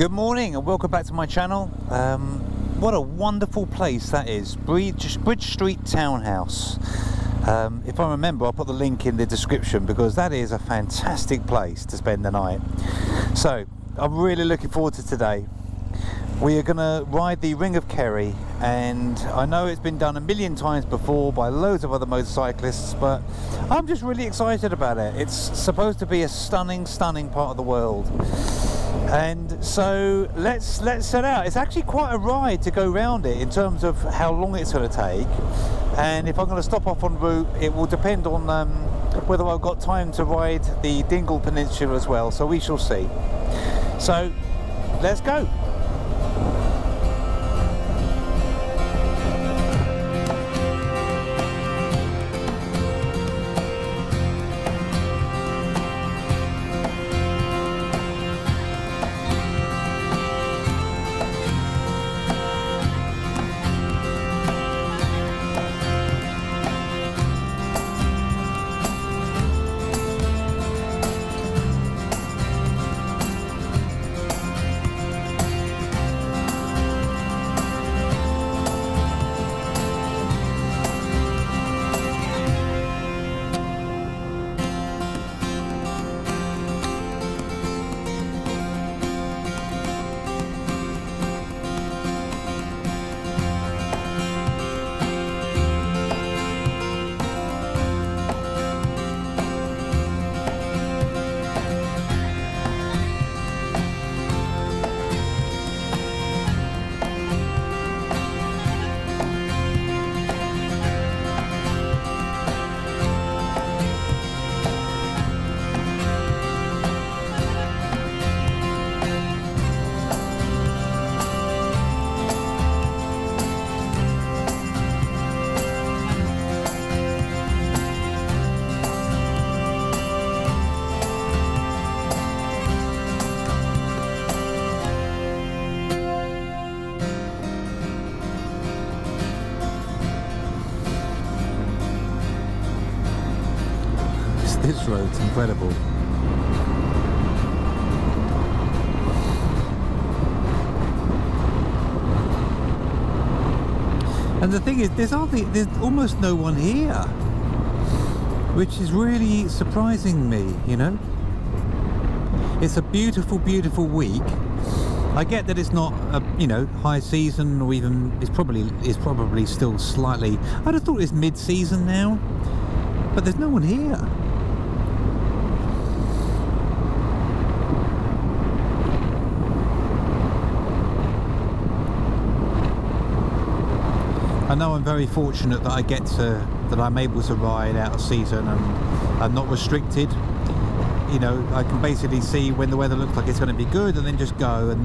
Good morning and welcome back to my channel. What a wonderful place that is, Bridge Street Townhouse. If I remember, I'll put the link in the description because that is a fantastic place to spend the night. So I'm really looking forward to today. We are going to ride the Ring of Kerry, and I know it's been done a million times before by loads of other motorcyclists, but I'm just really excited about it. It's supposed to be a stunning part of the world. And so let's set out. It's actually quite a ride to go round it in terms of how long it's going to take, and if I'm going to stop off en route, it will depend on whether I've got time to ride the Dingle Peninsula as well, so we shall see. So let's go. This road's incredible. And the thing is, there's almost no one here, which is really surprising me, you know. It's a beautiful week. I get that it's not a, you know, high season, or even it's probably still slightly, I'd have thought it's mid-season now, but there's no one here. I know I'm very fortunate that I'm able to ride out of season and I'm not restricted. You know, I can basically see when the weather looks like it's going to be good and then just go, and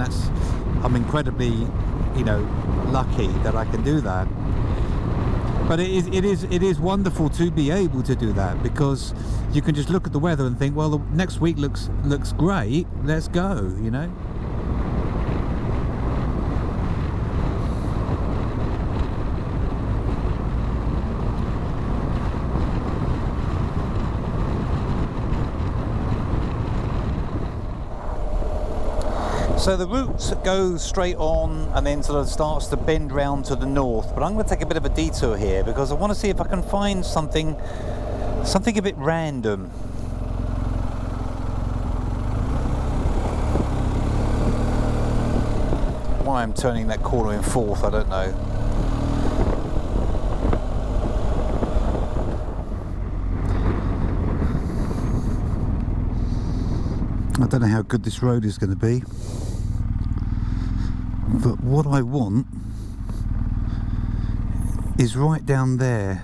I'm incredibly, you know, lucky that I can do that. But it is wonderful to be able to do that, because you can just look at the weather and think, well, the next week looks great, let's go, you know. So the route goes straight on and then sort of starts to bend round to the north, but I'm going to take a bit of a detour here because I want to see if I can find something a bit random. Why I'm turning that corner in fourth, I don't know. I don't know how good this road is going to be. But what I want is right down there.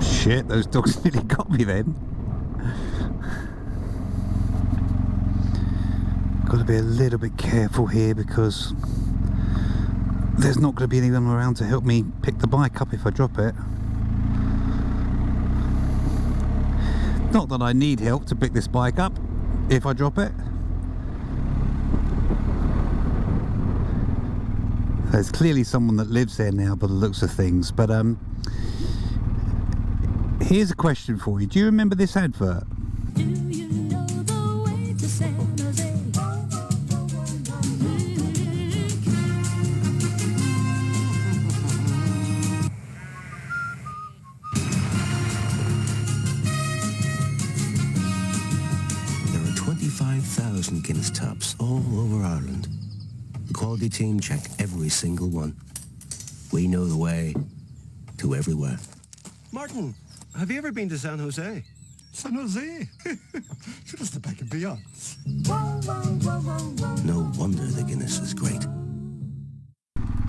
Shit, those dogs nearly got me then. Got to be a little bit careful here because there's not going to be anyone around to help me pick the bike up if I drop it. Not that I need help to pick this bike up if I drop it. There's clearly someone that lives there now by the looks of things, but here's a question for you. Do you remember this advert? Do you know the way to San Jose? There are 25,000 Guinness taps all over Ireland. The quality team check every single one. We know the way to everywhere. Martin, have you ever been to San Jose? San Jose? Just the back and beyond. No wonder the Guinness is great.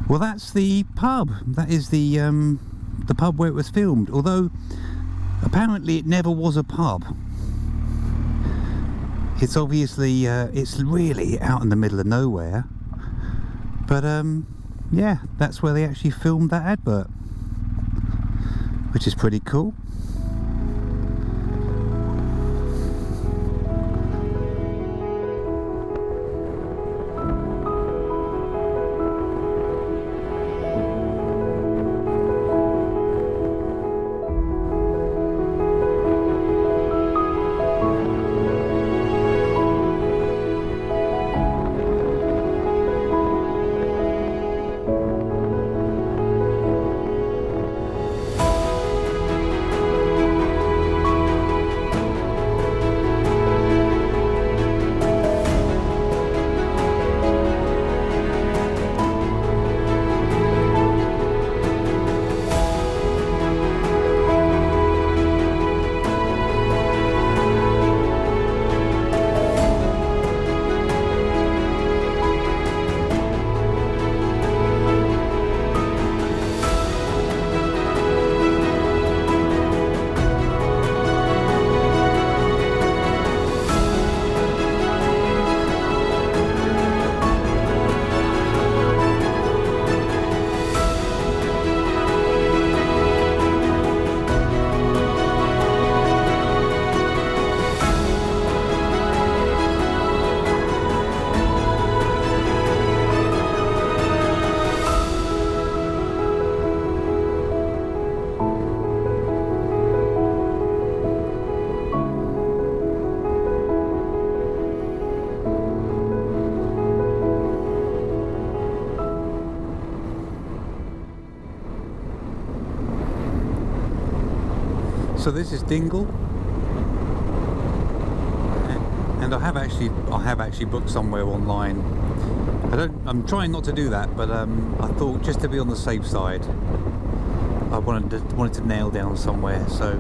Well, that's the pub. That is the pub where it was filmed. Although apparently it never was a pub. It's obviously it's really out in the middle of nowhere. But yeah, that's where they actually filmed that advert, which is pretty cool. So this is Dingle, and I have actually booked somewhere online. I'm trying not to do that, but I thought just to be on the safe side, I wanted to nail down somewhere. So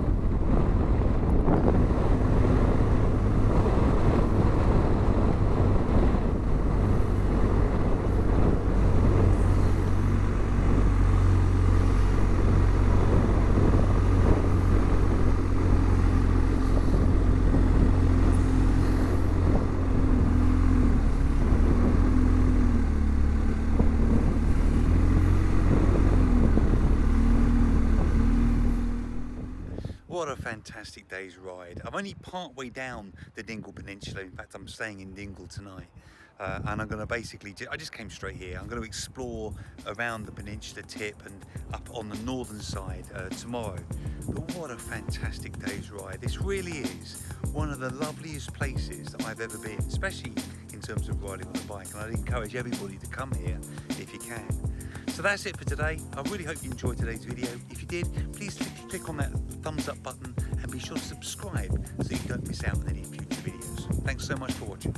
what a fantastic day's ride. I'm only part way down the Dingle Peninsula. In fact, I'm staying in Dingle tonight. And I'm going to basically, I just came straight here. I'm going to explore around the peninsula tip and up on the northern side tomorrow. But what a fantastic day's ride. This really is one of the loveliest places that I've ever been, especially in terms of riding on a bike. And I'd encourage everybody to come here if you can. So that's it for today. I really hope you enjoyed today's video. If you did, please click on that thumbs up button and be sure to subscribe so you don't miss out on any future videos. Thanks so much for watching.